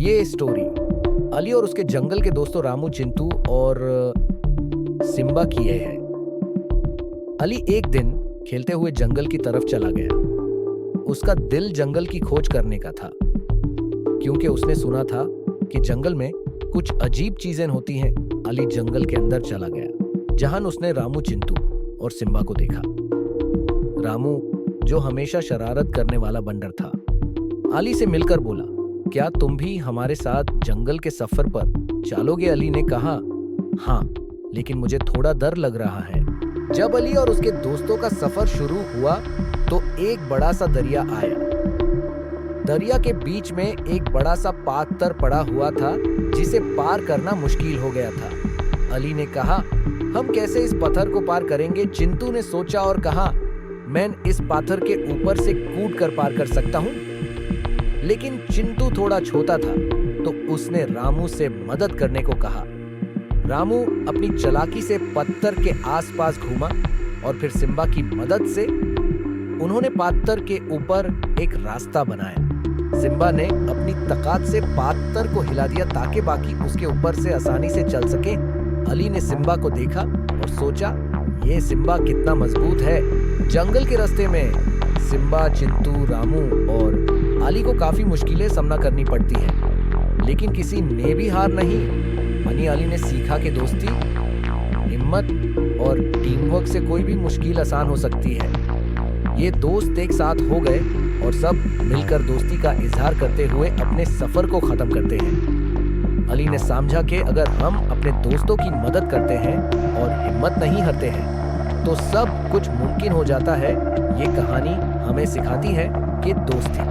ये स्टोरी अली और उसके जंगल के दोस्तों रामू, चिंटू और सिम्बा की है। अली एक दिन खेलते हुए जंगल की तरफ चला गया। उसका दिल जंगल की खोज करने का था, क्योंकि उसने सुना था कि जंगल में कुछ अजीब चीजें होती हैं। अली जंगल के अंदर चला गया, जहां उसने रामू, चिंटू और सिम्बा को देखा। रामू, जो हमेशा शरारत करने वाला बंदर था, अली से मिलकर बोला, क्या तुम भी हमारे साथ जंगल के सफर पर चलोगे? अली ने कहा, हाँ, लेकिन मुझे थोड़ा डर लग रहा है। जब अली और उसके दोस्तों का सफर शुरू हुआ तो एक बड़ा सा दरिया आया। दरिया के बीच में एक बड़ा सा पत्थर पड़ा हुआ था, जिसे पार करना मुश्किल हो गया था। अली ने कहा, हम कैसे इस पत्थर को पार करेंगे? चिंटू ने सोचा और कहा, मैं इस पत्थर के ऊपर से कूद कर पार कर सकता हूँ। लेकिन चिंटू थोड़ा छोटा था, तो उसने रामू से मदद करने को कहा। रामू अपनी चालाकी से पत्थर के आसपास घूमा और फिर सिम्बा की मदद से उन्होंने पत्थर के ऊपर एक रास्ता बनाया। सिम्बा ने अपनी ताकत से पत्थर को हिला दिया ताकि बाकी उसके ऊपर से आसानी से चल सके। अली ने सिम्बा को देखा और सोचा, ये सिम्बा कितना मजबूत है। जंगल के रास्ते में सिम्बा, चिंटू, रामू और अली को काफी मुश्किलें सामना करनी पड़ती है, लेकिन किसी ने भी हार नहीं। अली ने सीखा कि दोस्ती, हिम्मत और टीम वर्क से कोई भी मुश्किल आसान हो सकती है। ये दोस्त एक साथ हो गए और सब मिलकर दोस्ती का इजहार करते हुए अपने सफर को खत्म करते हैं। अली ने समझा कि अगर हम अपने दोस्तों की मदद करते हैं और हिम्मत नहीं हारते हैं तो सब कुछ मुमकिन हो जाता है। ये कहानी हमें सिखाती है कि दोस्ती,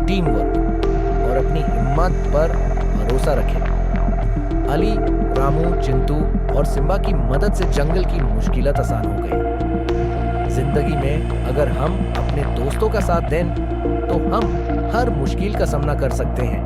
टीम वर्क और अपनी हिम्मत पर भरोसा रखें। अली, रामू, चिंटू और सिम्बा की मदद से जंगल की मुश्किलात आसान हो गई। जिंदगी में अगर हम अपने दोस्तों का साथ दें तो हम हर मुश्किल का सामना कर सकते हैं।